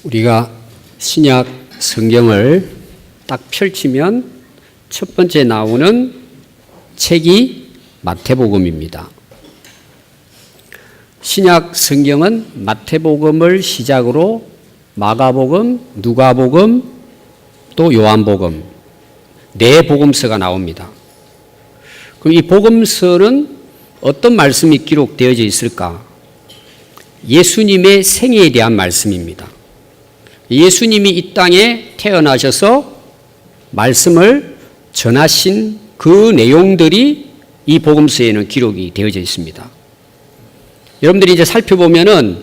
우리가 신약 성경을 딱 펼치면 첫 번째 나오는 책이 마태복음입니다. 신약 성경은 마태복음을 시작으로 마가복음, 누가복음, 또 요한복음, 네 복음서가 나옵니다. 그럼 이 복음서는 어떤 말씀이 기록되어져 있을까? 예수님의 생애에 대한 말씀입니다. 예수님이 이 땅에 태어나셔서 말씀을 전하신 그 내용들이 이 복음서에는 기록이 되어져 있습니다. 여러분들이 이제 살펴보면은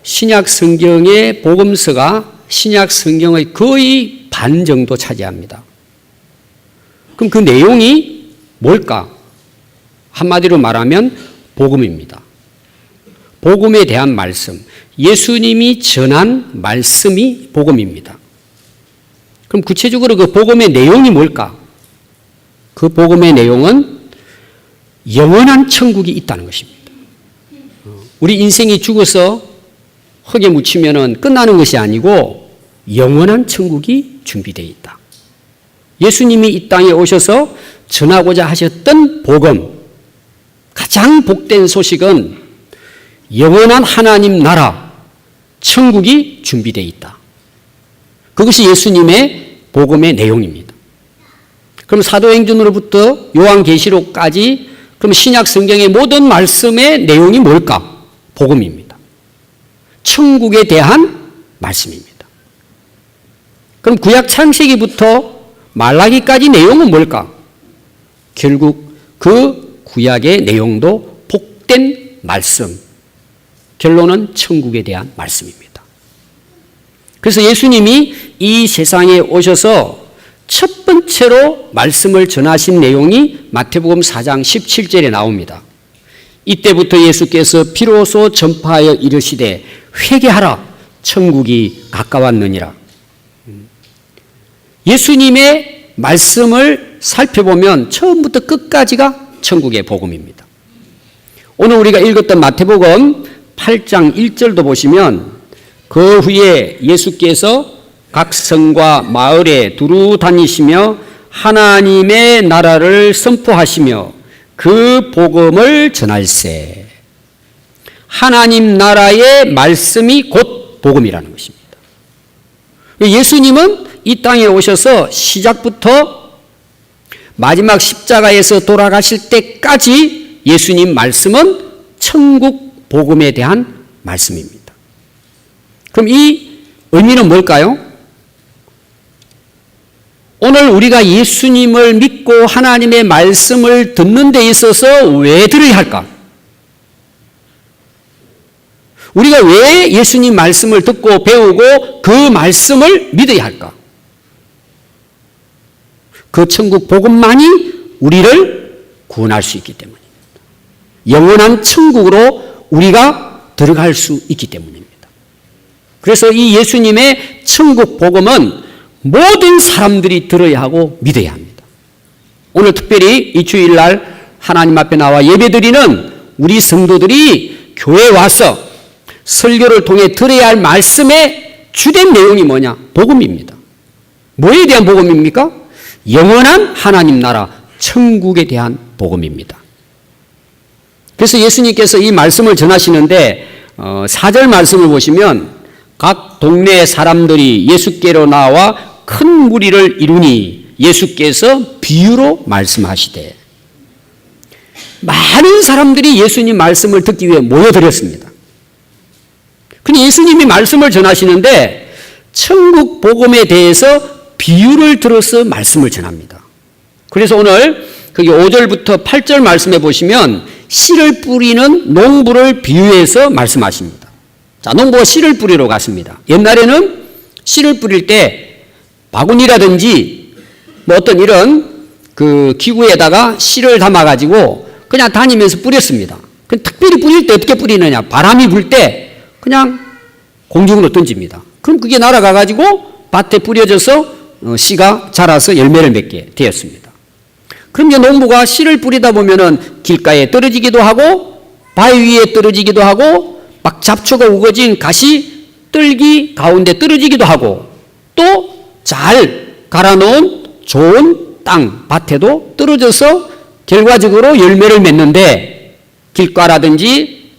신약 성경의 복음서가 신약 성경의 거의 반 정도 차지합니다. 그럼 그 내용이 뭘까? 한마디로 말하면 복음입니다. 복음에 대한 말씀, 예수님이 전한 말씀이 복음입니다. 그럼 구체적으로 그 복음의 내용이 뭘까? 그 복음의 내용은 영원한 천국이 있다는 것입니다. 우리 인생이 죽어서 흙에 묻히면 끝나는 것이 아니고 영원한 천국이 준비되어 있다. 예수님이 이 땅에 오셔서 전하고자 하셨던 복음, 가장 복된 소식은 영원한 하나님 나라, 천국이 준비되어 있다. 그것이 예수님의 복음의 내용입니다. 그럼 사도행전으로부터 요한계시록까지 그럼 신약 성경의 모든 말씀의 내용이 뭘까? 복음입니다. 천국에 대한 말씀입니다. 그럼 구약 창세기부터 말라기까지 내용은 뭘까? 결국 그 구약의 내용도 복된 말씀, 결론은 천국에 대한 말씀입니다. 그래서 예수님이 이 세상에 오셔서 첫 번째로 말씀을 전하신 내용이 마태복음 4장 17절에 나옵니다. 이때부터 예수께서 비로소 전파하여 이르시되 회개하라 천국이 가까웠느니라. 예수님의 말씀을 살펴보면 처음부터 끝까지가 천국의 복음입니다. 오늘 우리가 읽었던 마태복음 8장 1절도 보시면 그 후에 예수께서 각 성과 마을에 두루 다니시며 하나님의 나라를 선포하시며 그 복음을 전할세. 하나님 나라의 말씀이 곧 복음이라는 것입니다. 예수님은 이 땅에 오셔서 시작부터 마지막 십자가에서 돌아가실 때까지 예수님 말씀은 천국 복음에 대한 말씀입니다. 그럼 이 의미는 뭘까요? 오늘 우리가 예수님을 믿고 하나님의 말씀을 듣는 데 있어서 왜 들어야 할까? 우리가 왜 예수님 말씀을 듣고 배우고 그 말씀을 믿어야 할까? 그 천국 복음만이 우리를 구원할 수 있기 때문입니다. 영원한 천국으로 우리가 들어갈 수 있기 때문입니다. 그래서 이 예수님의 천국 복음은 모든 사람들이 들어야 하고 믿어야 합니다. 오늘 특별히 이 주일날 하나님 앞에 나와 예배드리는 우리 성도들이 교회에 와서 설교를 통해 들어야 할 말씀의 주된 내용이 뭐냐? 복음입니다. 뭐에 대한 복음입니까? 영원한 하나님 나라 천국에 대한 복음입니다. 그래서 예수님께서 이 말씀을 전하시는데 4절 말씀을 보시면 각 동네 사람들이 예수께로 나와 큰 무리를 이루니 예수께서 비유로 말씀하시되 많은 사람들이 예수님 말씀을 듣기 위해 모여들었습니다. 근데 예수님이 말씀을 전하시는데 천국 복음에 대해서 비유를 들어서 말씀을 전합니다. 그래서 오늘 거기 5절부터 8절 말씀해 보시면 씨를 뿌리는 농부를 비유해서 말씀하십니다. 자, 농부가 씨를 뿌리러 갔습니다. 옛날에는 씨를 뿌릴 때 바구니라든지 뭐 어떤 이런 그 기구에다가 씨를 담아가지고 그냥 다니면서 뿌렸습니다. 특별히 뿌릴 때 어떻게 뿌리느냐? 바람이 불 때 그냥 공중으로 던집니다. 그럼 그게 날아가가지고 밭에 뿌려져서 씨가 자라서 열매를 맺게 되었습니다. 그럼 이제 농부가 씨를 뿌리다 보면은 길가에 떨어지기도 하고 바위 위에 떨어지기도 하고 막 잡초가 우거진 가시 가시떨기 가운데 떨어지기도 하고 또 잘 갈아놓은 좋은 땅, 밭에도 떨어져서 결과적으로 열매를 맺는데 길가라든지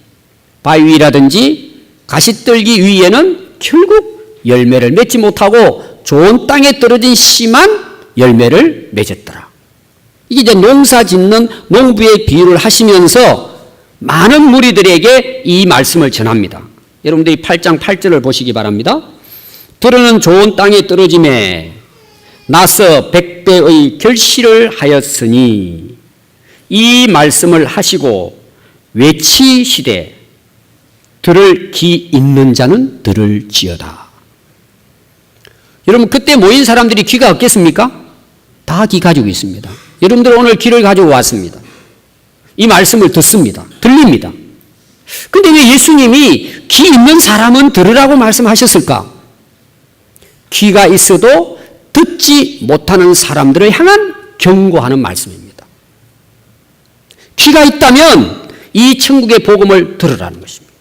바위라든지 가시떨기 위에는 결국 열매를 맺지 못하고 좋은 땅에 떨어진 씨만 열매를 맺었더라. 이게 이제 농사 짓는 농부의 비유를 하시면서 많은 무리들에게 이 말씀을 전합니다. 여러분들이 8장 8절을 보시기 바랍니다. 들으는 좋은 땅에 떨어짐에 나서 100배의 결실을 하였으니 이 말씀을 하시고 외치시되 들을 귀 있는 자는 들을지어다. 여러분 그때 모인 사람들이 귀가 없겠습니까? 다 귀 가지고 있습니다. 여러분들 오늘 귀를 가지고 왔습니다. 이 말씀을 듣습니다. 들립니다. 근데 왜 예수님이 귀 있는 사람은 들으라고 말씀하셨을까? 귀가 있어도 듣지 못하는 사람들을 향한 경고하는 말씀입니다. 귀가 있다면 이 천국의 복음을 들으라는 것입니다.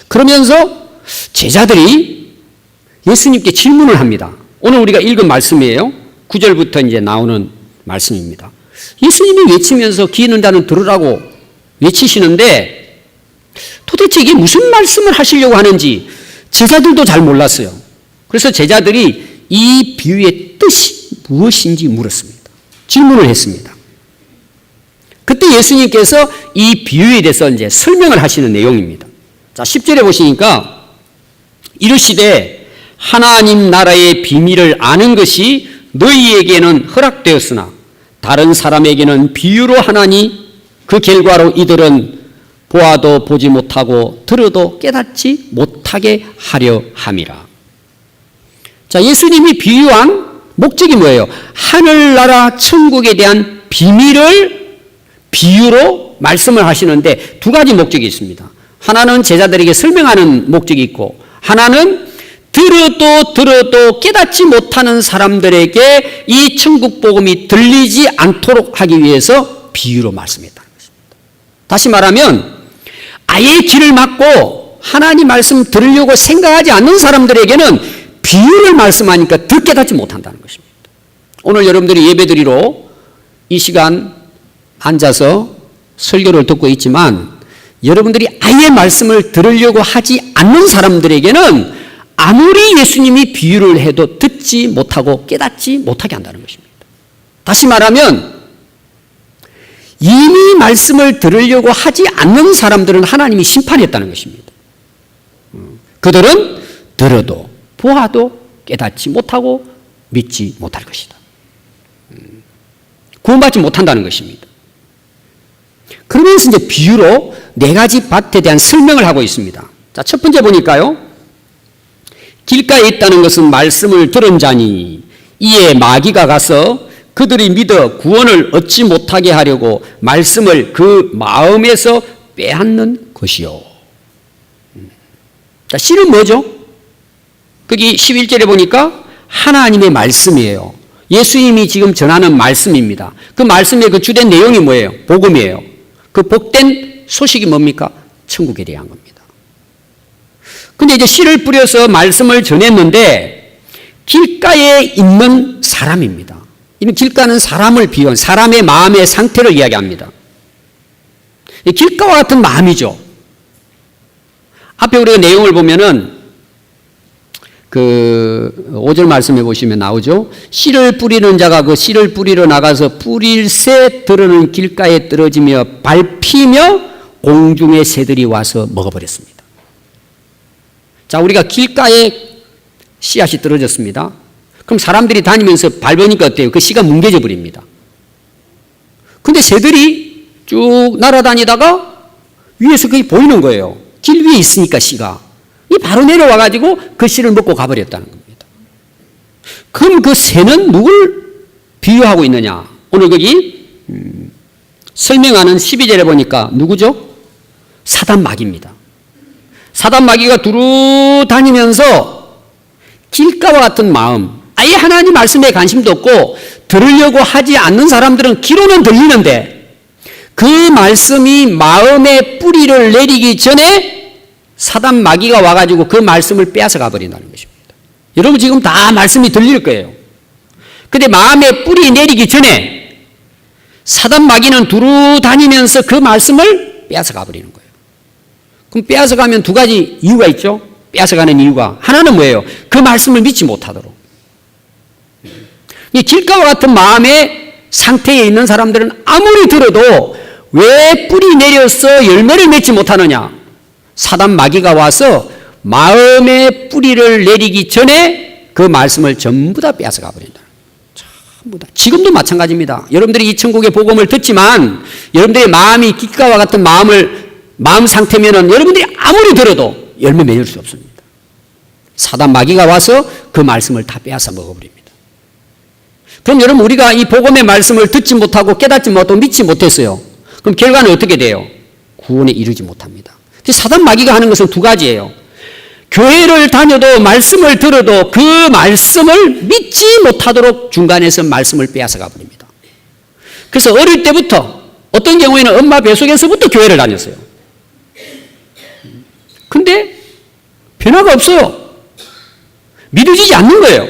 그러면서 제자들이 예수님께 질문을 합니다. 오늘 우리가 읽은 말씀이에요. 9절부터 이제 나오는 말씀입니다. 예수님이 외치면서 귀 있는 자는 들으라고 외치시는데 도대체 이게 무슨 말씀을 하시려고 하는지 제자들도 잘 몰랐어요. 그래서 제자들이 이 비유의 뜻이 무엇인지 물었습니다. 질문을 했습니다. 그때 예수님께서 이 비유에 대해서 이제 설명을 하시는 내용입니다. 자, 10절에 보시니까 이르시되 하나님 나라의 비밀을 아는 것이 너희에게는 허락되었으나 다른 사람에게는 비유로 하나니 그 결과로 이들은 보아도 보지 못하고 들어도 깨닫지 못하게 하려 함이라. 자, 예수님이 비유한 목적이 뭐예요? 하늘나라 천국에 대한 비밀을 비유로 말씀을 하시는데 두 가지 목적이 있습니다. 하나는 제자들에게 설명하는 목적이 있고 하나는 들어도 깨닫지 못하는 사람들에게 이 천국 복음이 들리지 않도록 하기 위해서 비유로 말씀했다는 것입니다. 다시 말하면 아예 귀를 막고 하나님 말씀 들으려고 생각하지 않는 사람들에게는 비유를 말씀하니까 더 깨닫지 못한다는 것입니다. 오늘 여러분들이 예배드리러 이 시간 앉아서 설교를 듣고 있지만 여러분들이 아예 말씀을 들으려고 하지 않는 사람들에게는 아무리 예수님이 비유를 해도 듣지 못하고 깨닫지 못하게 한다는 것입니다. 다시 말하면 이미 말씀을 들으려고 하지 않는 사람들은 하나님이 심판했다는 것입니다. 그들은 들어도 보아도 깨닫지 못하고 믿지 못할 것이다. 구원받지 못한다는 것입니다. 그러면서 이제 비유로 네 가지 밭에 대한 설명을 하고 있습니다. 자, 첫 번째 보니까요. 길가에 있다는 것은 말씀을 들은 자니 이에 마귀가 가서 그들이 믿어 구원을 얻지 못하게 하려고 말씀을 그 마음에서 빼앗는 것이요. 자, 씨는 뭐죠? 거기 11절에 보니까 하나님의 말씀이에요. 예수님이 지금 전하는 말씀입니다. 그 말씀의 그 주된 내용이 뭐예요? 복음이에요. 그 복된 소식이 뭡니까? 천국에 대한 겁니다. 근데 이제 씨를 뿌려서 말씀을 전했는데 길가에 있는 사람입니다. 이 길가는 사람을 비유한 사람의 마음의 상태를 이야기합니다. 길가와 같은 마음이죠. 앞에 우리가 내용을 보면은 그 5절 말씀해 보시면 나오죠. 씨를 뿌리는 자가 그 씨를 뿌리러 나가서 뿌릴새 들으는 길가에 떨어지며 밟히며 공중의 새들이 와서 먹어버렸습니다. 자, 우리가 길가에 씨앗이 떨어졌습니다. 그럼 사람들이 다니면서 밟으니까 어때요? 그 씨가 뭉개져 버립니다. 근데 새들이 쭉 날아다니다가 위에서 그게 보이는 거예요. 길 위에 있으니까 씨가. 이 바로 내려와가지고 그 씨를 먹고 가버렸다는 겁니다. 그럼 그 새는 누굴 비유하고 있느냐? 오늘 거기 설명하는 12절에 보니까 누구죠? 사단 마귀입니다. 사단 마귀가 두루 다니면서 길가와 같은 마음, 아예 하나님 말씀에 관심도 없고 들으려고 하지 않는 사람들은 귀로는 들리는데 그 말씀이 마음에 뿌리를 내리기 전에 사단 마귀가 와가지고 그 말씀을 빼앗아 가버린다는 것입니다. 여러분 지금 다 말씀이 들릴 거예요. 근데 마음에 뿌리 내리기 전에 사단 마귀는 두루 다니면서 그 말씀을 빼앗아 가버리는 거예요. 그럼 빼앗아 가면 두 가지 이유가 있죠. 빼앗아 가는 이유가 하나는 뭐예요? 그 말씀을 믿지 못하도록. 이 길가와 같은 마음의 상태에 있는 사람들은 아무리 들어도 왜 뿌리 내려서 열매를 맺지 못하느냐? 사단 마귀가 와서 마음의 뿌리를 내리기 전에 그 말씀을 전부 다 빼앗아 가버린다. 전부 다. 지금도 마찬가지입니다. 여러분들이 이 천국의 복음을 듣지만 여러분들의 마음이 길가와 같은 마음 상태면은 여러분들이 아무리 들어도 열매 맺을 수 없습니다. 사단 마귀가 와서 그 말씀을 다 빼앗아 먹어버립니다. 그럼 여러분 우리가 이 복음의 말씀을 듣지 못하고 깨닫지 못하고 믿지 못했어요. 그럼 결과는 어떻게 돼요? 구원에 이르지 못합니다. 사단 마귀가 하는 것은 두 가지예요. 교회를 다녀도 말씀을 들어도 그 말씀을 믿지 못하도록 중간에서 말씀을 빼앗아 가버립니다. 그래서 어릴 때부터 어떤 경우에는 엄마 뱃속에서부터 교회를 다녔어요. 근데 변화가 없어요. 믿어지지 않는 거예요.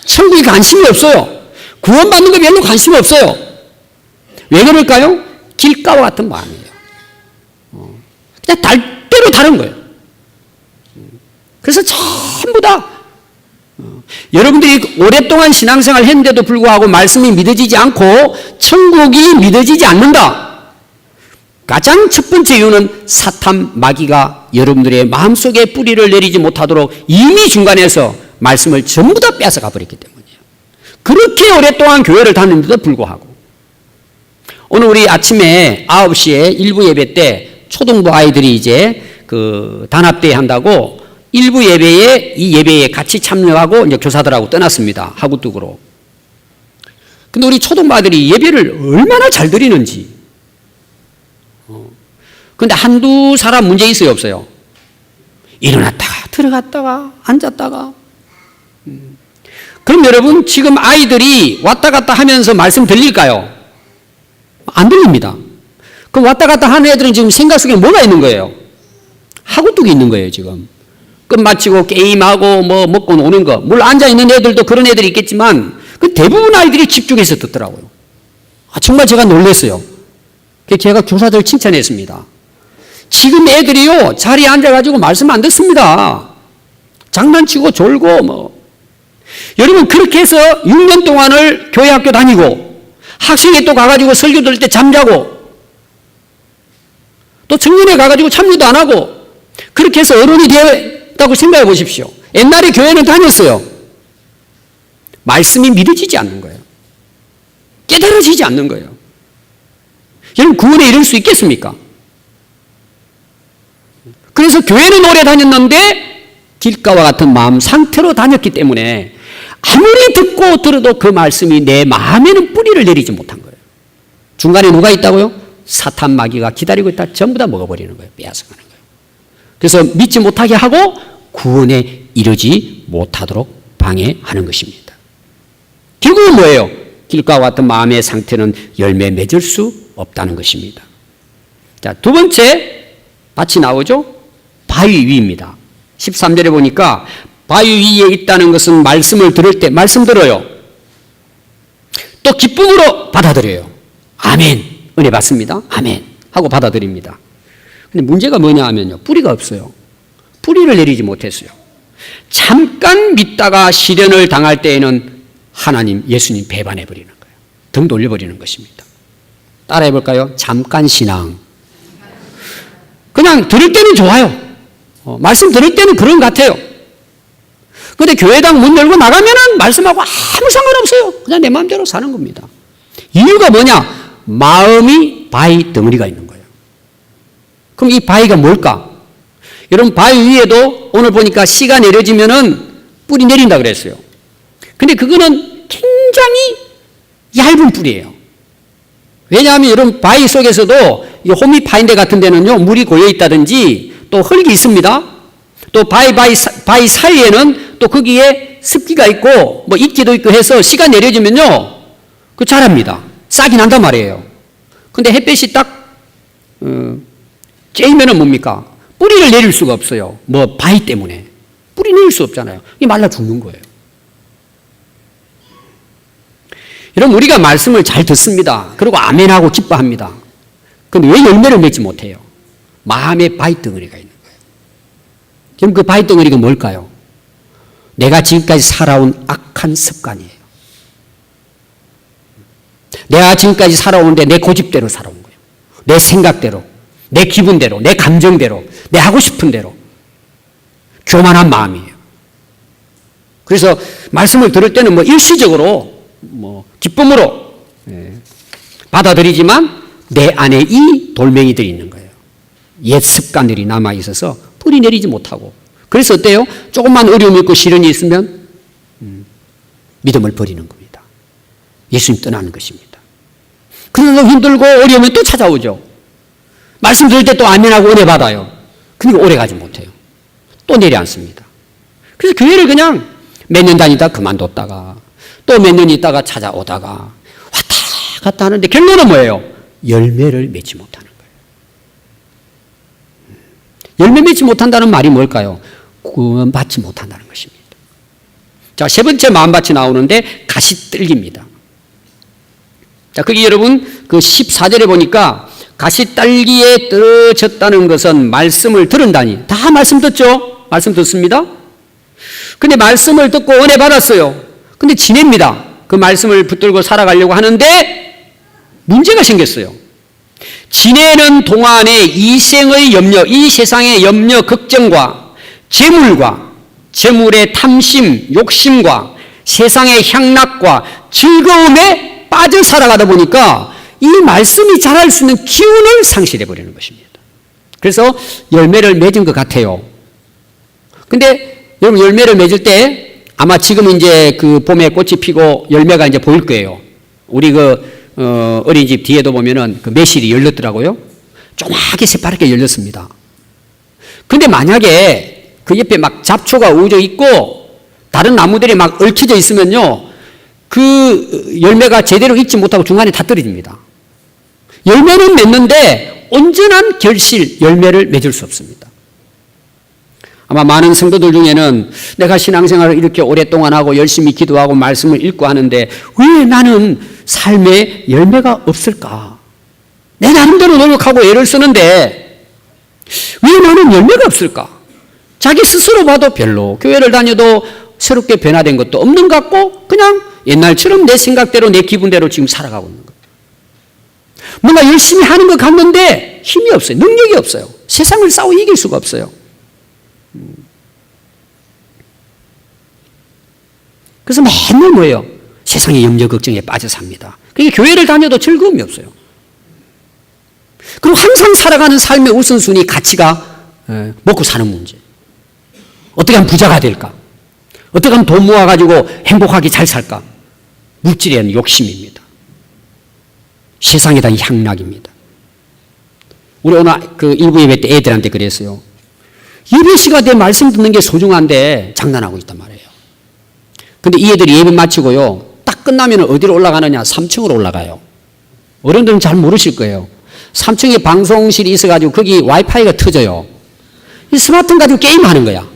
천국에 관심이 없어요. 구원받는 거 별로 관심이 없어요. 왜 그럴까요? 길가와 같은 마음이에요. 그냥 달대로 다른 거예요. 그래서 전부 다 여러분들이 오랫동안 신앙생활을 했는데도 불구하고 말씀이 믿어지지 않고 천국이 믿어지지 않는다. 가장 첫 번째 이유는 사탄 마귀가 여러분들의 마음속에 뿌리를 내리지 못하도록 이미 중간에서 말씀을 전부 다 빼앗아 가버렸기 때문이에요. 그렇게 오랫동안 교회를 다녔는데도 불구하고 오늘 우리 아침에 9시에 일부 예배 때 초등부 아이들이 이제 그 단합대회 한다고 일부 예배에 이 예배에 같이 참여하고 이제 교사들하고 떠났습니다. 하구뚝으로. 근데 우리 초등부 아이들이 예배를 얼마나 잘 드리는지. 근데 한두 사람 문제 있어요, 없어요? 일어났다가 들어갔다가 앉았다가. 그럼 여러분 지금 아이들이 왔다 갔다 하면서 말씀 들릴까요? 안 들립니다. 그럼 왔다 갔다 하는 애들은 지금 생각 속에 뭐가 있는 거예요? 하구뚝이 있는 거예요, 지금. 끝마치고 게임하고 뭐 먹고 노는 거. 물론 앉아있는 애들도 그런 애들이 있겠지만 그 대부분 아이들이 집중해서 듣더라고요. 정말 제가 놀랐어요. 제가 교사들 칭찬했습니다. 지금 애들이요, 자리에 앉아가지고 말씀 안 듣습니다. 장난치고 졸고 뭐. 여러분 그렇게 해서 6년 동안을 교회 학교 다니고 학생회 또 가가지고 설교 들을 때 잠자고 또 청년회 가가지고 참여도 안 하고 그렇게 해서 어른이 되었다고 생각해 보십시오. 옛날에 교회는 다녔어요. 말씀이 믿어지지 않는 거예요. 깨달아지지 않는 거예요. 여러분 구원에 이를 수 있겠습니까? 그래서 교회는 오래 다녔는데 길가와 같은 마음 상태로 다녔기 때문에 아무리 듣고 들어도 그 말씀이 내 마음에는 뿌리를 내리지 못한 거예요. 중간에 누가 있다고요? 사탄 마귀가 기다리고 있다. 전부 다 먹어버리는 거예요. 빼앗아가는 거예요. 그래서 믿지 못하게 하고 구원에 이르지 못하도록 방해하는 것입니다. 결국은 뭐예요? 길가와 같은 마음의 상태는 열매 맺을 수 없다는 것입니다. 자, 두 번째 밭이 나오죠? 바위 위입니다. 13절에 보니까 바위 위에 있다는 것은 말씀을 들을 때 말씀 들어요. 또 기쁨으로 받아들여요. 아멘. 은혜 받습니다. 아멘. 하고 받아들입니다. 근데 문제가 뭐냐 하면요. 뿌리가 없어요. 뿌리를 내리지 못했어요. 잠깐 믿다가 시련을 당할 때에는 하나님, 예수님 배반해버리는 거예요. 등 돌려버리는 것입니다. 따라해볼까요? 잠깐 신앙. 그냥 들을 때는 좋아요. 말씀 들을 때는 그런 것 같아요. 근데 교회당 문 열고 나가면은 말씀하고 아무 상관없어요. 그냥 내 마음대로 사는 겁니다. 이유가 뭐냐? 마음이 바위 덩어리가 있는 거예요. 그럼 이 바위가 뭘까? 여러분 바위 위에도 오늘 보니까 씨가 내려지면은 뿌리 내린다 그랬어요. 근데 그거는 굉장히 얇은 뿌리예요. 왜냐하면 여러분 바위 속에서도 이 호미파인대 같은 데는요 물이 고여 있다든지 또 흙이 있습니다. 또 바위 사이에는 또 거기에 습기가 있고 뭐 이끼도 있고 해서 씨가 내려지면요 그 자랍니다. 싹이 난단 말이에요. 근데 햇볕이 딱 쬐이면은 뭡니까? 뿌리를 내릴 수가 없어요. 뭐 바위 때문에. 뿌리 내릴 수 없잖아요. 이게 말라 죽는 거예요. 여러분, 우리가 말씀을 잘 듣습니다. 그리고 아멘하고 기뻐합니다. 근데 왜 열매를 맺지 못해요? 마음에 바위 덩어리가 있는 거예요. 그럼 그 바위 덩어리가 뭘까요? 내가 지금까지 살아온 악한 습관이에요. 내가 지금까지 살아오는데 내 고집대로 살아온 거예요. 내 생각대로, 내 기분대로, 내 감정대로, 내 하고 싶은 대로. 교만한 마음이에요. 그래서 말씀을 들을 때는 뭐 일시적으로 뭐 기쁨으로 받아들이지만 내 안에 이 돌멩이들이 있는 거예요. 옛 습관들이 남아 있어서 뿌리 내리지 못하고. 그래서 어때요? 조금만 어려움이 있고 시련이 있으면 믿음을 버리는 겁니다. 예수님 떠나는 것입니다. 그러다 힘들고 어려우면 또 찾아오죠. 말씀 들을 때 또 아멘하고 은혜 받아요. 그러니까 오래 가지 못해요. 또 내려앉습니다. 그래서 교회를 그냥 몇 년 다니다 그만뒀다가 또 몇 년 있다가 찾아오다가 왔다 갔다 하는데 결론은 뭐예요? 열매를 맺지 못하는 거예요. 열매 맺지 못한다는 말이 뭘까요? 구원받지 못한다는 것입니다. 자, 세 번째 마음밭이 나오는데 가시떨기입니다. 자, 거기 여러분 그 14절에 보니까 가시떨기에 떨어졌다는 것은 말씀을 들은다니. 다 말씀 듣죠? 말씀 듣습니다. 근데 말씀을 듣고 은혜 받았어요. 근데 지냅니다. 그 말씀을 붙들고 살아가려고 하는데 문제가 생겼어요. 지내는 동안에 이생의 염려, 이 세상의 염려, 걱정과 재물과 재물의 탐심, 욕심과 세상의 향락과 즐거움에 빠져 살아가다 보니까 이 말씀이 자랄 수 있는 기운을 상실해 버리는 것입니다. 그래서 열매를 맺은 것 같아요. 근데 여러분 열매를 맺을 때 아마 지금 이제 그 봄에 꽃이 피고 열매가 이제 보일 거예요. 우리 어린이집 뒤에도 보면은 그 매실이 열렸더라고요. 조그맣게 새파랗게 열렸습니다. 근데 만약에 그 옆에 막 잡초가 우져 있고 다른 나무들이 막 얽혀져 있으면요, 그 열매가 제대로 익지 못하고 중간에 다 떨어집니다. 열매는 맺는데 온전한 결실, 열매를 맺을 수 없습니다. 아마 많은 성도들 중에는 내가 신앙생활을 이렇게 오랫동안 하고 열심히 기도하고 말씀을 읽고 하는데 왜 나는 삶에 열매가 없을까? 내 나름대로 노력하고 애를 쓰는데 왜 나는 열매가 없을까? 자기 스스로 봐도 별로, 교회를 다녀도 새롭게 변화된 것도 없는 것 같고 그냥 옛날처럼 내 생각대로 내 기분대로 지금 살아가고 있는 거예요. 뭔가 열심히 하는 것 같는데 힘이 없어요. 능력이 없어요. 세상을 싸워 이길 수가 없어요. 그래서 맨날 뭐예요? 세상의 염려 걱정에 빠져 삽니다. 그러니까 교회를 다녀도 즐거움이 없어요. 그리고 항상 살아가는 삶의 우선순위 가치가 먹고 사는 문제. 어떻게 하면 부자가 될까? 어떻게 하면 돈 모아가지고 행복하게 잘 살까? 물질에 대한 욕심입니다. 세상에 대한 향락입니다. 우리 오늘 그 일부 예배 때 애들한테 그랬어요. 예배 시간에 내 말씀 듣는 게 소중한데 장난하고 있단 말이에요. 근데 이 애들이 예배 마치고요, 딱 끝나면 어디로 올라가느냐? 3층으로 올라가요. 어른들은 잘 모르실 거예요. 3층에 방송실이 있어가지고 거기 와이파이가 터져요. 이 스마트폰 가지고 게임하는 거야.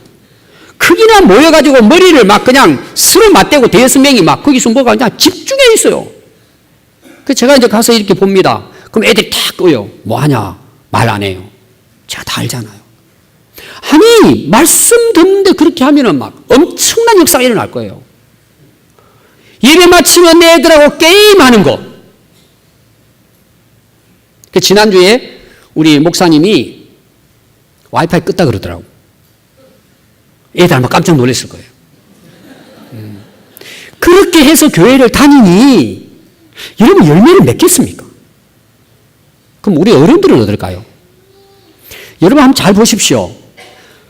크기나 모여가지고 머리를 막 그냥 서로 맞대고 대여섯 명이 막 거기서 뭐가 그냥 집중해 있어요. 그래서 제가 이제 가서 이렇게 봅니다. 그럼 애들이 다 꺼요. 뭐 하냐? 말 안 해요. 제가 다 알잖아요. 아니, 말씀 듣는데 그렇게 하면은 막 엄청난 역사가 일어날 거예요. 예배 마치면 내 애들하고 게임하는 거. 그 지난주에 우리 목사님이 와이파이 끄다 그러더라고. 애들 아마 깜짝 놀랐을 거예요. 그렇게 해서 교회를 다니니 여러분 열매를 맺겠습니까? 그럼 우리 어른들은 어떨까요? 여러분 한번 잘 보십시오.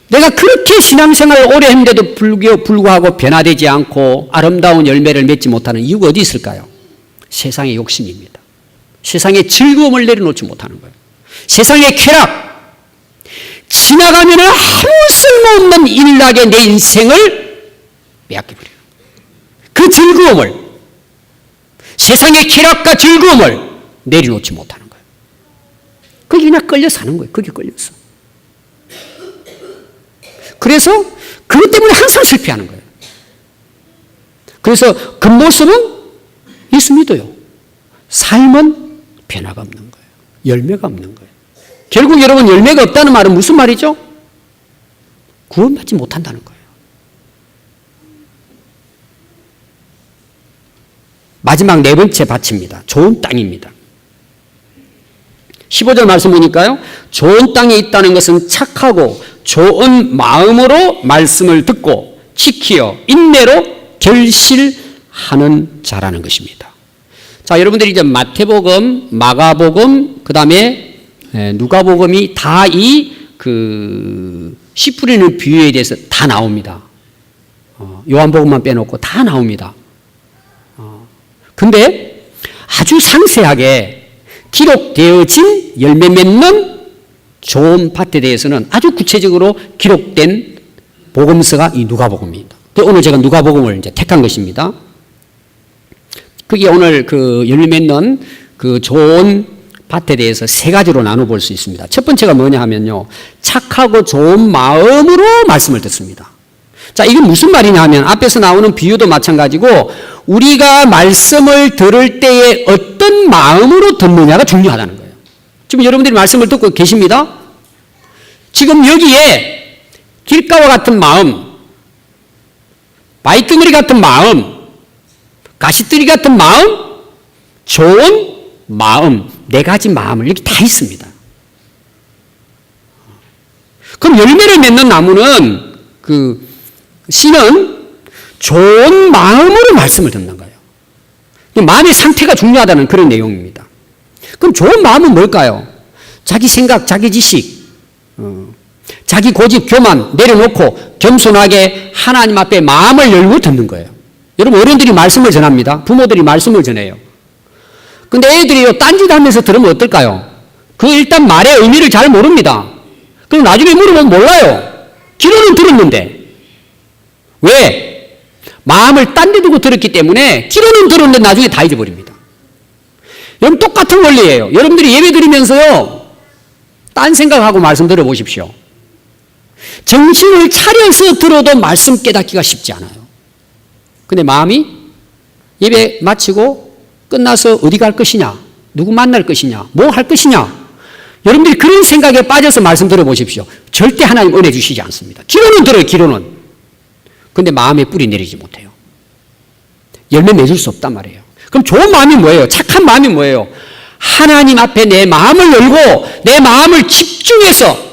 내가 그렇게 신앙생활을 오래 했는데도 불구하고 변화되지 않고 아름다운 열매를 맺지 못하는 이유가 어디 있을까요? 세상의 욕심입니다. 세상의 즐거움을 내려놓지 못하는 거예요. 세상의 쾌락, 지나가면 아무 쓸모없는 일락에 내 인생을 빼앗겨버려요. 그 즐거움을, 세상의 쾌락과 즐거움을 내려놓지 못하는 거예요. 거기 그냥 끌려 사는 거예요. 거기 끌려서. 그래서 그것 때문에 항상 실패하는 거예요. 그래서 그 모습은 예수 믿어요. 삶은 변화가 없는 거예요. 열매가 없는 거예요. 결국 여러분 열매가 없다는 말은 무슨 말이죠? 구원받지 못한다는 거예요. 마지막 네 번째 밭입니다. 좋은 땅입니다. 15절 말씀 보니까요. 좋은 땅에 있다는 것은 착하고 좋은 마음으로 말씀을 듣고 지키어 인내로 결실하는 자라는 것입니다. 자, 여러분들이 이제 마태복음, 마가복음, 그 다음에 누가복음이 다 이 씨 뿌리는 비유에 대해서 다 나옵니다. 요한복음만 빼놓고 다 나옵니다. 근데 아주 상세하게 기록되어진 열매 맺는 좋은 밭에 대해서는 아주 구체적으로 기록된 복음서가 이 누가복음입니다. 오늘 제가 누가복음을 이제 택한 것입니다. 그게 오늘 그 열매 맺는 그 좋은 밭에 대해서 세 가지로 나눠볼 수 있습니다. 첫 번째가 뭐냐 하면요. 착하고 좋은 마음으로 말씀을 듣습니다. 자, 이게 무슨 말이냐 하면 앞에서 나오는 비유도 마찬가지고 우리가 말씀을 들을 때에 어떤 마음으로 듣느냐가 중요하다는 거예요. 지금 여러분들이 말씀을 듣고 계십니다. 지금 여기에 길가와 같은 마음, 바위덩어리 같은 마음, 가시떨이 같은 마음, 좋은 마음, 네 가지 마음을 여기 다 있습니다. 그럼 열매를 맺는 나무는 씨는 좋은 마음으로 말씀을 듣는 거예요. 마음의 상태가 중요하다는 그런 내용입니다. 그럼 좋은 마음은 뭘까요? 자기 생각, 자기 지식, 자기 고집, 교만 내려놓고 겸손하게 하나님 앞에 마음을 열고 듣는 거예요. 여러분 어른들이 말씀을 전합니다. 부모들이 말씀을 전해요. 근데 애들이 딴짓 하면서 들으면 어떨까요? 그 일단 말의 의미를 잘 모릅니다. 그럼 나중에 물으면 몰라요. 귀로는 들었는데. 왜? 마음을 딴 데 두고 들었기 때문에 귀로는 들었는데 나중에 다 잊어버립니다. 여러분 똑같은 원리예요. 여러분들이 예배 드리면서요. 딴 생각하고 말씀 들어보십시오. 정신을 차려서 들어도 말씀 깨닫기가 쉽지 않아요. 근데 마음이 예배 마치고 끝나서 어디 갈 것이냐, 누구 만날 것이냐, 뭐 할 것이냐. 여러분들이 그런 생각에 빠져서 말씀 들어보십시오. 절대 하나님 은혜 주시지 않습니다. 귀로는 들어요, 귀로는. 근데 마음에 뿌리 내리지 못해요. 열매 맺을 수 없단 말이에요. 그럼 좋은 마음이 뭐예요? 착한 마음이 뭐예요? 하나님 앞에 내 마음을 열고 내 마음을 집중해서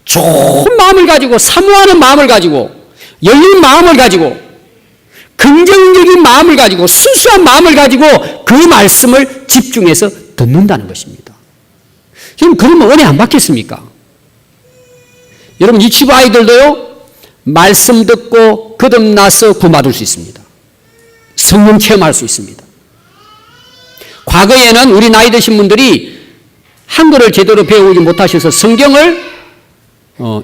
좋은 마음을 가지고 사모하는 마음을 가지고 열린 마음을 가지고 긍정적인 마음을 가지고 순수한 마음을 가지고 그 말씀을 집중해서 듣는다는 것입니다. 여러분 그러면 은혜 안 받겠습니까? 여러분 유치부 아이들도요. 말씀 듣고 거듭나서 구원받을 수 있습니다. 성령 체험할 수 있습니다. 과거에는 우리 나이 드신 분들이 한글을 제대로 배우지 못하셔서 성경을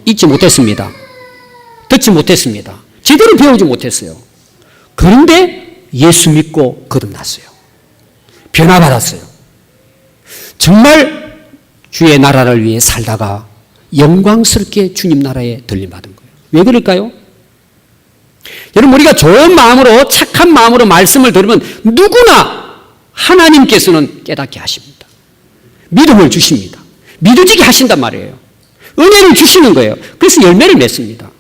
읽지 못했습니다. 듣지 못했습니다. 제대로 배우지 못했어요. 그런데 예수 믿고 거듭났어요. 변화받았어요. 정말 주의 나라를 위해 살다가 영광스럽게 주님 나라에 들림받은 거예요. 왜 그럴까요? 여러분 우리가 좋은 마음으로 착한 마음으로 말씀을 들으면 누구나 하나님께서는 깨닫게 하십니다. 믿음을 주십니다. 믿어지게 하신단 말이에요. 은혜를 주시는 거예요. 그래서 열매를 맺습니다.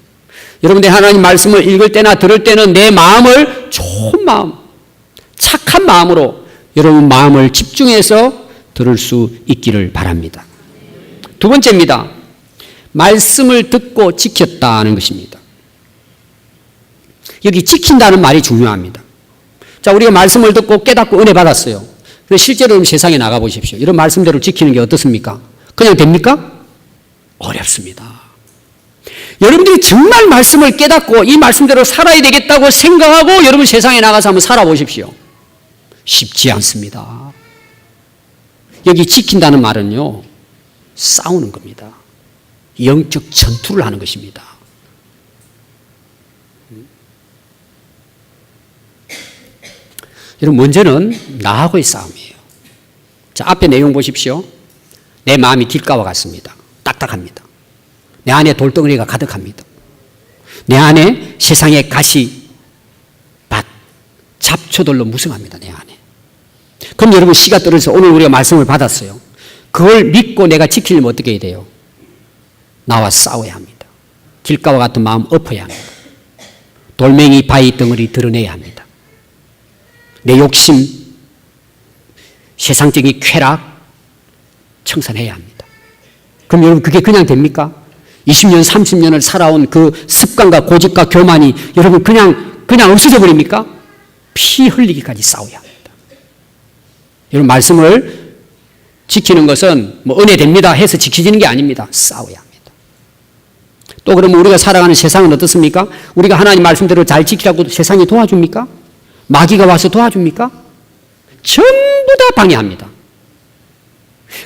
여러분들이 하나님 말씀을 읽을 때나 들을 때는 내 마음을 좋은 마음, 착한 마음으로 여러분 마음을 집중해서 들을 수 있기를 바랍니다. 두 번째입니다. 말씀을 듣고 지켰다는 것입니다. 여기 지킨다는 말이 중요합니다. 자, 우리가 말씀을 듣고 깨닫고 은혜 받았어요. 근데 실제로 세상에 나가 보십시오. 이런 말씀대로 지키는 게 어떻습니까? 그냥 됩니까? 어렵습니다. 여러분들이 정말 말씀을 깨닫고 이 말씀대로 살아야 되겠다고 생각하고 여러분 세상에 나가서 한번 살아보십시오. 쉽지 않습니다. 여기 지킨다는 말은요. 싸우는 겁니다. 영적 전투를 하는 것입니다. 여러분 문제는 나하고의 싸움이에요. 자, 앞에 내용 보십시오. 내 마음이 길가와 같습니다. 딱딱합니다. 내 안에 돌덩어리가 가득합니다. 내 안에 세상의 가시, 밭, 잡초들로 무성합니다. 내 안에. 그럼 여러분 씨가 떨어져서 오늘 우리가 말씀을 받았어요. 그걸 믿고 내가 지키려면 어떻게 해야 돼요? 나와 싸워야 합니다. 길가와 같은 마음 엎어야 합니다. 돌멩이 바위 덩어리 드러내야 합니다. 내 욕심, 세상적인 쾌락 청산해야 합니다. 그럼 여러분 그게 그냥 됩니까? 20년, 30년을 살아온 그 습관과 고집과 교만이 여러분 그냥 없어져 버립니까? 피 흘리기까지 싸워야 합니다. 여러분 말씀을 지키는 것은 뭐 은혜 됩니다 해서 지켜지는 게 아닙니다. 싸워야 합니다. 또 그러면 우리가 살아가는 세상은 어떻습니까? 우리가 하나님 말씀대로 잘 지키라고 세상이 도와줍니까? 마귀가 와서 도와줍니까? 전부 다 방해합니다.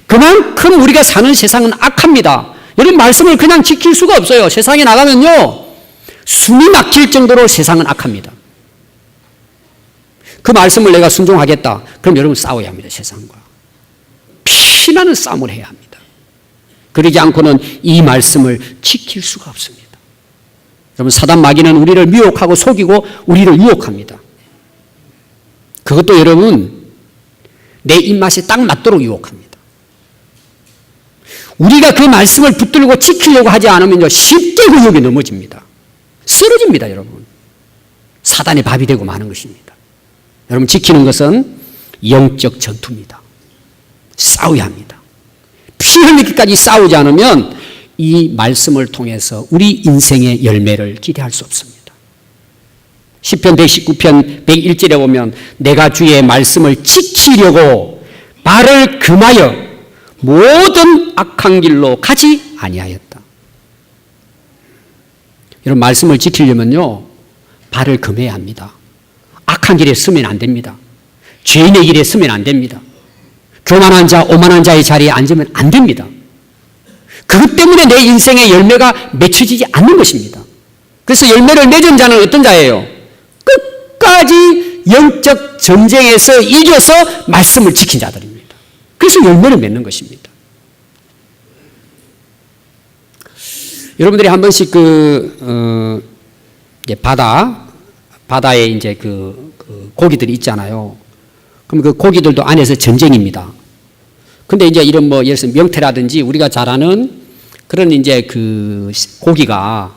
그만큼 우리가 사는 세상은 악합니다. 여러분 말씀을 그냥 지킬 수가 없어요. 세상에 나가면요 숨이 막힐 정도로 세상은 악합니다. 그 말씀을 내가 순종하겠다. 그럼 여러분 싸워야 합니다. 세상과. 피나는 싸움을 해야 합니다. 그러지 않고는 이 말씀을 지킬 수가 없습니다. 여러분 사단 마귀는 우리를 미혹하고 속이고 우리를 유혹합니다. 그것도 여러분 내 입맛에 딱 맞도록 유혹합니다. 우리가 그 말씀을 붙들고 지키려고 하지 않으면요 쉽게 그 유혹에 넘어집니다. 쓰러집니다. 여러분. 사단의 밥이 되고 마는 것입니다. 여러분 지키는 것은 영적 전투입니다. 싸워야 합니다. 피 흘리기까지 싸우지 않으면 이 말씀을 통해서 우리 인생의 열매를 기대할 수 없습니다. 시편 119편 101절에 보면 내가 주의 말씀을 지키려고 발을 금하여 모든 악한 길로 가지 아니하였다. 여러분 말씀을 지키려면요 발을 금해야 합니다. 악한 길에 서면 안 됩니다. 죄인의 길에 서면 안 됩니다. 교만한 자, 오만한 자의 자리에 앉으면 안 됩니다. 그것 때문에 내 인생의 열매가 맺혀지지 않는 것입니다. 그래서 열매를 맺은 자는 어떤 자예요? 끝까지 영적 전쟁에서 이겨서 말씀을 지킨 자들입니다. 그래서 열매를 맺는 것입니다. 여러분들이 한 번씩 이제 바다에 이제 그 고기들이 있잖아요. 그럼 그 고기들도 안에서 전쟁입니다. 근데 이제 이런 뭐 예를 들어서 명태라든지 우리가 잘 아는 그런 이제 그 고기가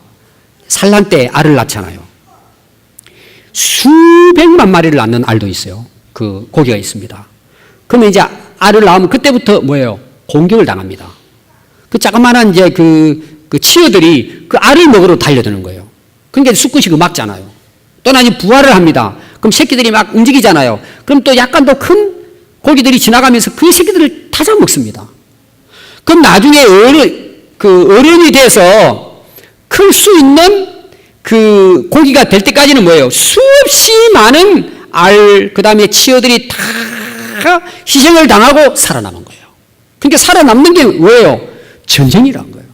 산란 때 알을 낳잖아요. 수백만 마리를 낳는 알도 있어요. 그 고기가 있습니다. 그러면 이제 알을 낳으면 그때부터 뭐예요? 공격을 당합니다. 그 자그마한 이제 그 치어들이 그 알을 먹으러 달려드는 거예요. 그러니까 수컷이 그 막잖아요. 또 나중에 부화를 합니다. 그럼 새끼들이 막 움직이잖아요. 그럼 또 약간 더 큰 고기들이 지나가면서 그 새끼들을 다 잡아먹습니다. 그럼 나중에 어른이 돼서 클 수 있는 그 고기가 될 때까지는 뭐예요? 수없이 많은 알, 그 다음에 치어들이 다 희생을 당하고 살아남은 거예요. 그러니까 살아남는 게 뭐예요? 전쟁이라는 거예요.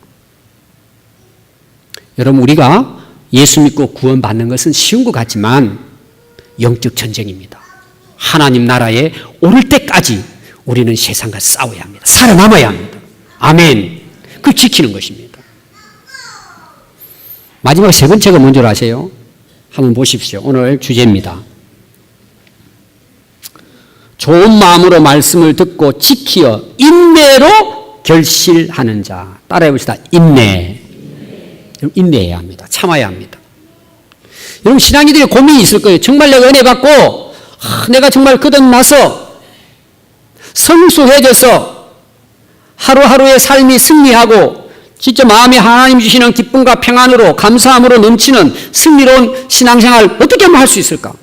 여러분, 우리가 예수 믿고 구원받는 것은 쉬운 것 같지만 영적 전쟁입니다. 하나님 나라에 오를 때까지 우리는 세상과 싸워야 합니다. 살아남아야 합니다. 아멘. 그걸 지키는 것입니다. 마지막 세 번째가 뭔지 아세요? 한번 보십시오. 오늘 주제입니다. 좋은 마음으로 말씀을 듣고 지키어 인내로 결실하는 자. 따라해 봅시다. 인내. 인내해야 합니다. 참아야 합니다. 여러분 신앙이들의 고민이 있을 거예요. 정말 내가 은혜 받고 내가 정말 거듭나서 성숙해져서 하루하루의 삶이 승리하고 진짜 마음에 하나님 주시는 기쁨과 평안으로 감사함으로 넘치는 승리로운 신앙생활 어떻게 하면 할 수 있을까?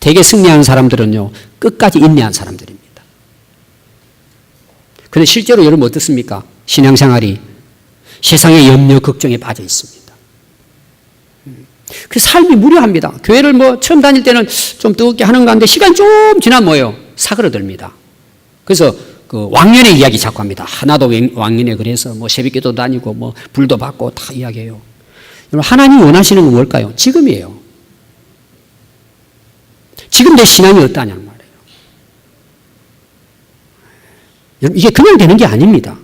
되게 승리하는 사람들은요 끝까지 인내한 사람들입니다. 그런데 실제로 여러분 어떻습니까? 신앙생활이 세상의 염려 걱정에 빠져 있습니다. 그 삶이 무료합니다. 교회를 뭐 처음 다닐 때는 좀 뜨겁게 하는 건데 시간 좀 지나면 뭐예요? 사그러듭니다. 그래서 그 왕년의 이야기 자꾸 합니다. 하나도 왕년에 그래서 뭐 새벽기도 다니고 뭐 불도 받고 다 이야기해요. 여러분 하나님이 원하시는 건 뭘까요? 지금이에요. 지금 내 신앙이 어떠냐는 말이에요. 여러분, 이게 그냥 되는 게 아닙니다.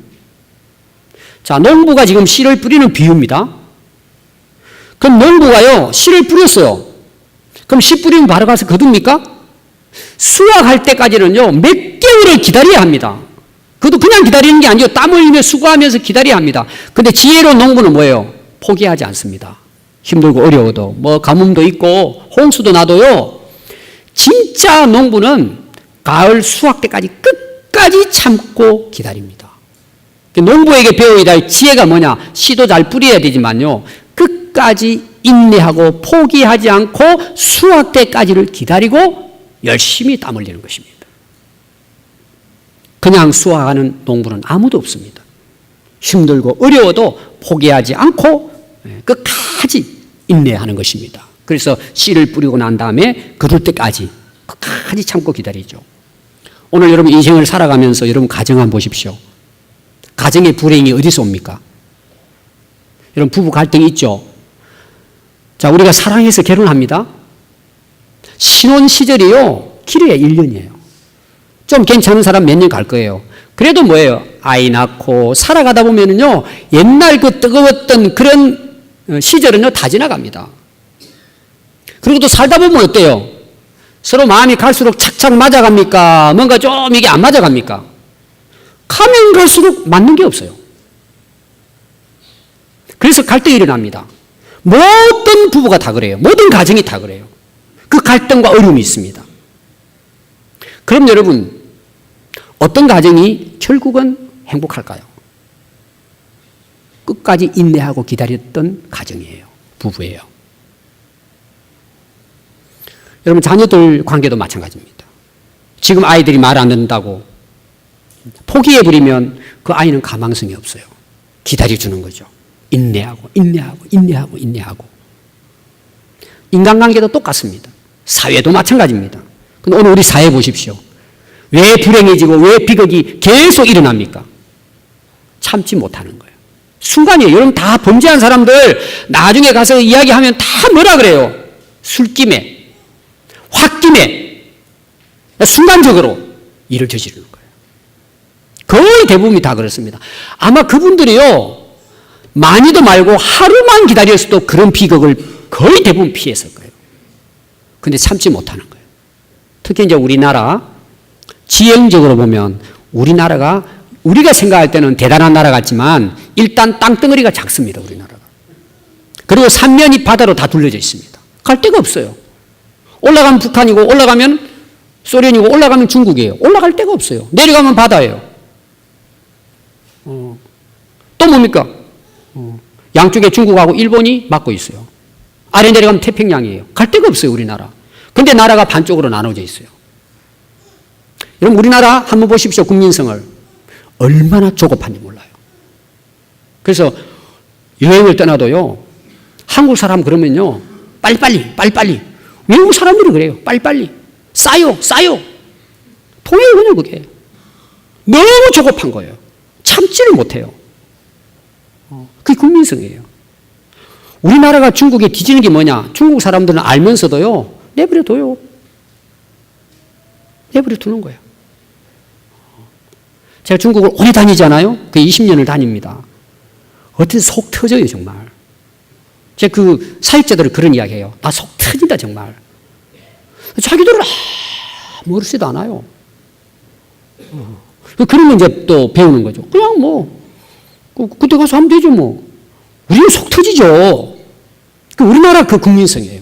자, 농부가 지금 씨를 뿌리는 비유입니다. 그럼 농부가요, 씨를 뿌렸어요. 그럼 씨 뿌리면 바로 가서 거둡니까? 수확할 때까지는요, 몇 개월을 기다려야 합니다. 그것도 그냥 기다리는 게 아니죠. 땀 흘리며 수고하면서 기다려야 합니다. 근데 지혜로운 농부는 뭐예요? 포기하지 않습니다. 힘들고 어려워도, 뭐 가뭄도 있고 홍수도 나도요, 진짜 농부는 가을 수확 때까지 끝까지 참고 기다립니다. 농부에게 배워야 될 지혜가 뭐냐? 씨도 잘 뿌려야 되지만요, 끝까지 인내하고 포기하지 않고 수확 때까지를 기다리고 열심히 땀 흘리는 것입니다. 그냥 수확하는 농부는 아무도 없습니다. 힘들고 어려워도 포기하지 않고 끝까지 인내하는 것입니다. 그래서 씨를 뿌리고 난 다음에 거둘 때까지 끝까지 참고 기다리죠. 오늘 여러분 인생을 살아가면서 여러분 가정 한번 보십시오. 가정의 불행이 어디서 옵니까? 여러분 부부 갈등이 있죠. 자, 우리가 사랑해서 결혼합니다. 신혼 시절이요, 길어야 1년이에요. 좀 괜찮은 사람 몇 년 갈 거예요. 그래도 뭐예요? 아이 낳고 살아가다 보면은요, 옛날 그 뜨거웠던 그런 시절은요, 다 지나갑니다. 그리고 또 살다 보면 어때요? 서로 마음이 갈수록 착착 맞아갑니까? 뭔가 좀 이게 안 맞아갑니까? 가면 갈수록 맞는 게 없어요. 그래서 갈등이 일어납니다. 모든 부부가 다 그래요. 모든 가정이 다 그래요. 그 갈등과 어려움이 있습니다. 그럼 여러분, 어떤 가정이 결국은 행복할까요? 끝까지 인내하고 기다렸던 가정이에요. 부부예요. 여러분, 자녀들 관계도 마찬가지입니다. 지금 아이들이 말 안 듣는다고 포기해버리면 그 아이는 가망성이 없어요. 기다려주는 거죠. 인내하고. 인간관계도 똑같습니다. 사회도 마찬가지입니다. 근데 오늘 우리 사회 보십시오. 왜 불행해지고 왜 비극이 계속 일어납니까? 참지 못하는 거예요. 순간이에요. 여러분 다 범죄한 사람들 나중에 가서 이야기하면 다 뭐라 그래요? 술김에, 홧김에, 순간적으로 일을 저지르는 거예요. 거의 대부분이 다 그렇습니다. 아마 그분들이요, 많이도 말고 하루만 기다렸어도 그런 비극을 거의 대부분 피했을 거예요. 근데 참지 못하는 거예요. 특히 이제 우리나라, 지형적으로 보면 우리나라가 우리가 생각할 때는 대단한 나라 같지만 일단 땅덩어리가 작습니다. 우리나라가. 그리고 삼면이 바다로 다 둘러져 있습니다. 갈 데가 없어요. 올라가면 북한이고 올라가면 소련이고 올라가면 중국이에요. 올라갈 데가 없어요. 내려가면 바다예요. 또 뭡니까? 양쪽에 중국하고 일본이 막고 있어요. 아래 내려가면 태평양이에요. 갈 데가 없어요. 우리나라. 근데 나라가 반쪽으로 나눠져 있어요. 여러분 우리나라 한번 보십시오. 국민성을. 얼마나 조급한지 몰라요. 그래서 여행을 떠나도요, 한국 사람 그러면요, 빨리빨리. 외국 사람들이 그래요. 빨리빨리. 싸요. 통일군요, 그게. 너무 조급한 거예요. 참지를 못해요. 그게 국민성이에요. 우리나라가 중국에 뒤지는 게 뭐냐? 중국 사람들은 알면서도요, 내버려 둬요. 내버려 두는 거예요. 제가 중국을 오래 다니잖아요. 그 20년을 다닙니다. 어떻게 속 터져요, 정말. 제가 그 사역자들은 그런 이야기 해요. 나 속 터진다, 정말. 자기들은 모르지도 않아요. 그러면 이제 또 배우는 거죠. 그냥 뭐, 그때 가서 하면 되죠, 뭐. 우리는 속 터지죠. 우리나라 그 국민성이에요.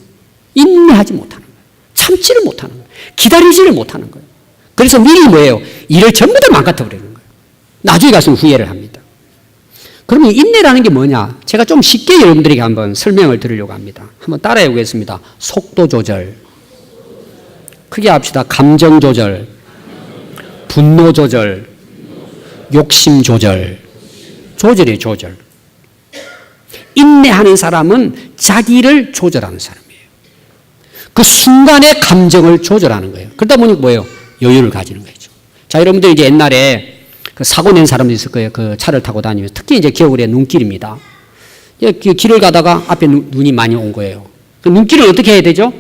인내하지 못하는 거예요. 참지를 못하는 거예요. 기다리지를 못하는 거예요. 그래서 미리 뭐예요? 일을 전부 다 망가뜨려버리는 거예요. 나중에 가서 후회를 합니다. 그러면 인내라는 게 뭐냐? 제가 좀 쉽게 여러분들에게 한번 설명을 드리려고 합니다. 한번 따라해 보겠습니다. 속도 조절. 크게 합시다. 감정 조절. 분노 조절. 욕심 조절. 조절이에요, 조절. 인내하는 사람은 자기를 조절하는 사람이에요. 그 순간의 감정을 조절하는 거예요. 그러다 보니 뭐예요? 여유를 가지는 거죠. 자, 여러분들 이제 옛날에 그 사고 낸 사람도 있을 거예요. 그 차를 타고 다니면서. 특히 이제 겨울에 눈길입니다. 길을 가다가 앞에 눈이 많이 온 거예요. 그 눈길을 어떻게 해야 되죠?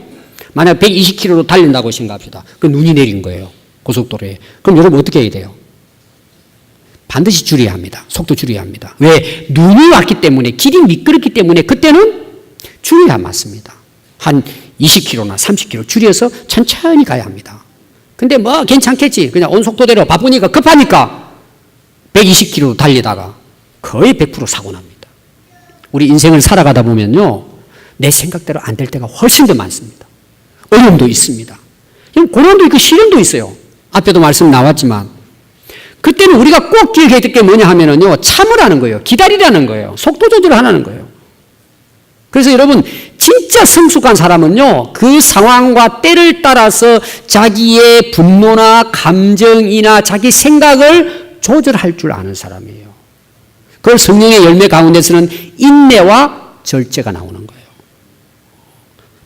만약 120km로 달린다고 생각합시다. 그 눈이 내린 거예요. 고속도로에. 그럼 여러분 어떻게 해야 돼요? 반드시 줄여야 합니다. 속도 줄여야 합니다. 왜? 눈이 왔기 때문에, 길이 미끄럽기 때문에 그때는 줄여야 맞습니다. 한 20km나 30km 줄여서 천천히 가야 합니다. 근데 뭐 괜찮겠지. 그냥 온 속도대로 바쁘니까 급하니까 120km 달리다가 거의 100% 사고 납니다. 우리 인생을 살아가다 보면요, 내 생각대로 안 될 때가 훨씬 더 많습니다. 어려움도 있습니다. 고난도 있고 시련도 있어요. 앞에도 말씀 나왔지만 그때는 우리가 꼭 기억해야 될 게 뭐냐 하면은요, 참으라는 거예요. 기다리라는 거예요. 속도 조절을 하라는 거예요. 그래서 여러분, 진짜 성숙한 사람은요, 그 상황과 때를 따라서 자기의 분노나 감정이나 자기 생각을 조절할 줄 아는 사람이에요. 그걸 성령의 열매 가운데서는 인내와 절제가 나오는 거예요.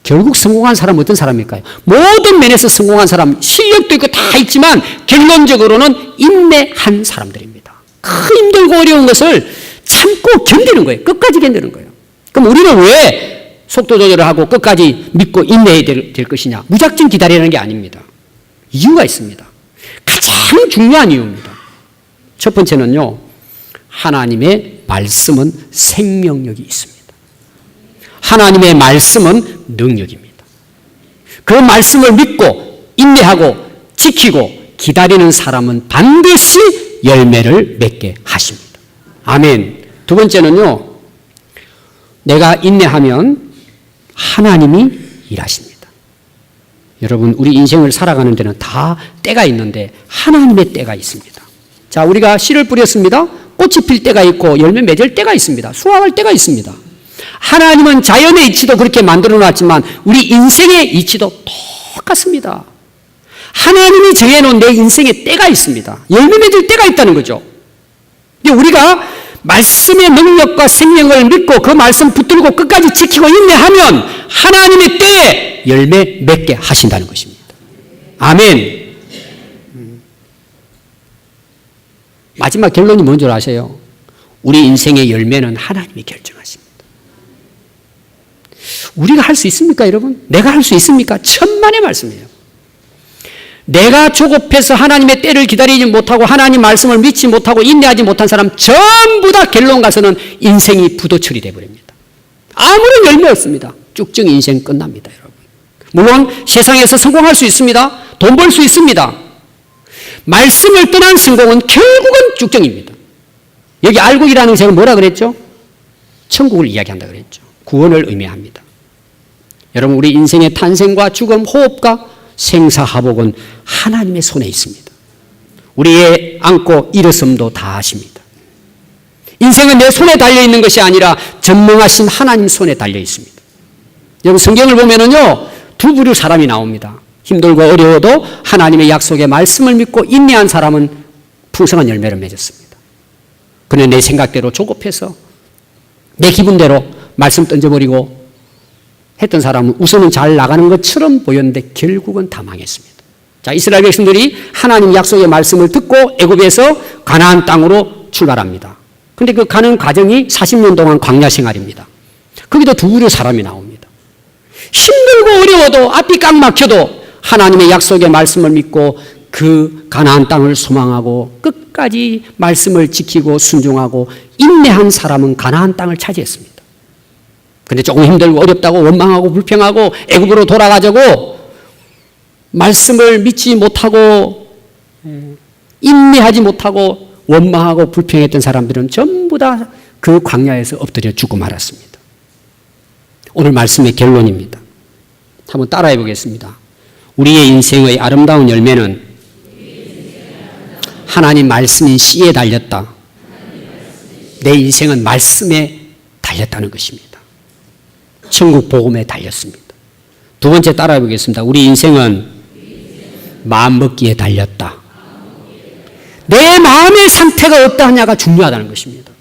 결국 성공한 사람은 어떤 사람일까요? 모든 면에서 성공한 사람, 실력도 있고 다 있지만 결론적으로는 인내한 사람들입니다. 힘들고 어려운 것을 참고 견디는 거예요. 끝까지 견디는 거예요. 그럼 우리는 왜 속도 조절을 하고 끝까지 믿고 인내해야 될 것이냐? 무작정 기다리는 게 아닙니다. 이유가 있습니다. 가장 중요한 이유입니다. 첫 번째는요, 하나님의 말씀은 생명력이 있습니다. 하나님의 말씀은 능력입니다. 그 말씀을 믿고 인내하고 지키고 기다리는 사람은 반드시 열매를 맺게 하십니다. 아멘. 두 번째는요, 내가 인내하면 하나님이 일하십니다. 여러분, 우리 인생을 살아가는 데는 다 때가 있는데 하나님의 때가 있습니다. 자, 우리가 씨를 뿌렸습니다. 꽃이 필 때가 있고 열매 맺을 때가 있습니다. 수확할 때가 있습니다. 하나님은 자연의 이치도 그렇게 만들어 놨지만 우리 인생의 이치도 똑같습니다. 하나님이 정해놓은 내 인생의 때가 있습니다. 열매 맺을 때가 있다는 거죠. 우리가 말씀의 능력과 생명을 믿고 그 말씀 붙들고 끝까지 지키고 인내하면 하나님의 때에 열매 맺게 하신다는 것입니다. 아멘. 마지막 결론이 뭔 줄 아세요? 우리 인생의 열매는 하나님이 결정하십니다. 우리가 할 수 있습니까, 여러분? 내가 할 수 있습니까? 천만의 말씀이에요. 내가 조급해서 하나님의 때를 기다리지 못하고 하나님 말씀을 믿지 못하고 인내하지 못한 사람 전부 다 결론 가서는 인생이 부도 처리돼 버립니다. 아무런 열매 없습니다. 쭉쭉 인생 끝납니다, 여러분. 물론 세상에서 성공할 수 있습니다. 돈 벌 수 있습니다. 말씀을 떠난 성공은 결국은 쭉정입니다. 여기 알곡이라는 제가 뭐라 그랬죠? 천국을 이야기한다 그랬죠. 구원을 의미합니다. 여러분, 우리 인생의 탄생과 죽음, 호흡과 생사하복은 하나님의 손에 있습니다. 우리의 안고 일어섬도 다 하십니다. 인생은 내 손에 달려있는 것이 아니라 전능하신 하나님 손에 달려 있습니다. 여러분, 성경을 보면은요, 두 부류 사람이 나옵니다. 힘들고 어려워도 하나님의 약속의 말씀을 믿고 인내한 사람은 풍성한 열매를 맺었습니다. 그는 내 생각대로 조급해서 내 기분대로 말씀 던져버리고 했던 사람은 우선은 잘 나가는 것처럼 보였는데 결국은 다 망했습니다. 자, 이스라엘 백성들이 하나님 약속의 말씀을 듣고 애굽에서 가나안 땅으로 출발합니다. 그런데 그 가는 과정이 40년 동안 광야 생활입니다. 거기도 두 부류 사람이 나옵니다. 힘들고 어려워도 앞이 꽉 막혀도 하나님의 약속의 말씀을 믿고 그 가나안 땅을 소망하고 끝까지 말씀을 지키고 순종하고 인내한 사람은 가나안 땅을 차지했습니다. 근데 조금 힘들고 어렵다고 원망하고 불평하고 애굽으로 돌아가자고 말씀을 믿지 못하고 인내하지 못하고 원망하고 불평했던 사람들은 전부 다 그 광야에서 엎드려 죽고 말았습니다. 오늘 말씀의 결론입니다. 한번 따라해 보겠습니다. 우리의 인생의 아름다운 열매는 하나님 말씀인 씨에 달렸다. 내 인생은 말씀에 달렸다는 것입니다. 천국 복음에 달렸습니다. 두 번째 따라해 보겠습니다. 우리 인생은 마음먹기에 달렸다. 내 마음의 상태가 어떠하냐가 중요하다는 것입니다.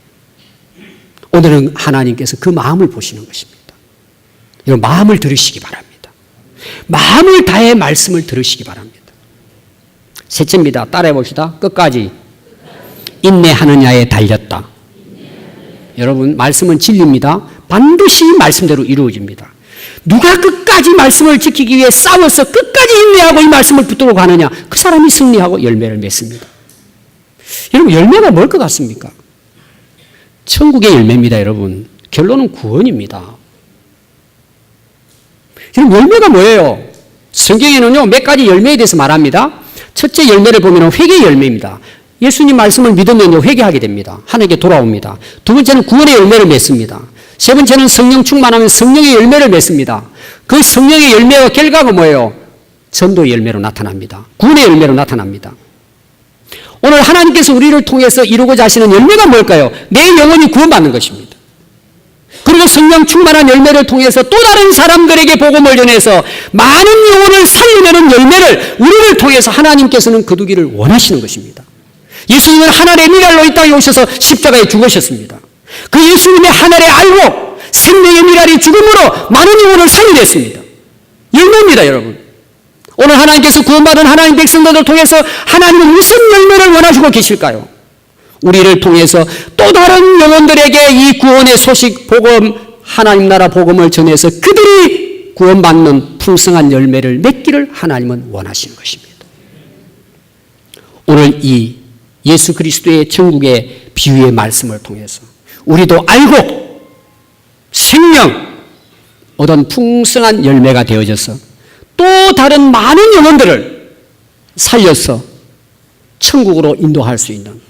오늘은 하나님께서 그 마음을 보시는 것입니다. 여러분, 마음을 들으시기 바랍니다. 마음을 다해 말씀을 들으시기 바랍니다. 셋째입니다. 따라해 봅시다. 끝까지 인내하느냐에 달렸다. 여러분, 말씀은 진리입니다. 반드시 말씀대로 이루어집니다. 누가 끝까지 말씀을 지키기 위해 싸워서 끝까지 인내하고 이 말씀을 붙들고 가느냐, 그 사람이 승리하고 열매를 맺습니다. 여러분, 열매가 뭘 것 같습니까? 천국의 열매입니다, 여러분. 결론은 구원입니다. 여러분, 열매가 뭐예요? 성경에는요, 몇 가지 열매에 대해서 말합니다. 첫째 열매를 보면 회개의 열매입니다. 예수님 말씀을 믿으면 회개하게 됩니다. 하나님께 돌아옵니다. 두 번째는 구원의 열매를 맺습니다. 세 번째는 성령 충만하면 성령의 열매를 맺습니다. 그 성령의 열매와 결과가 뭐예요? 전도의 열매로 나타납니다. 구원의 열매로 나타납니다. 오늘 하나님께서 우리를 통해서 이루고자 하시는 열매가 뭘까요? 내 영혼이 구원받는 것입니다. 그리고 성령 충만한 열매를 통해서 또 다른 사람들에게 복음을 전해서 많은 영혼을 살리는 열매를 우리를 통해서 하나님께서는 거두기를 원하시는 것입니다. 예수님은 하늘의 미랄로 이 땅에 오셔서 십자가에 죽으셨습니다. 그 예수님의 하늘의 알고 생명의 미랄이 죽음으로 많은 영혼을 살려냈습니다. 열매입니다, 여러분. 오늘 하나님께서 구원받은 하나님 백성들을 통해서 하나님은 무슨 열매를 원하시고 계실까요? 우리를 통해서 또 다른 영혼들에게 이 구원의 소식, 복음, 하나님 나라 복음을 전해서 그들이 구원받는 풍성한 열매를 맺기를 하나님은 원하시는 것입니다. 오늘 이 예수 그리스도의 천국의 비유의 말씀을 통해서 우리도 알고 생명, 얻은 풍성한 열매가 되어져서 또 다른 많은 영혼들을 살려서 천국으로 인도할 수 있는,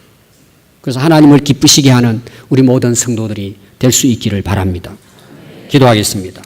그래서 하나님을 기쁘시게 하는 우리 모든 성도들이 될 수 있기를 바랍니다. 기도하겠습니다.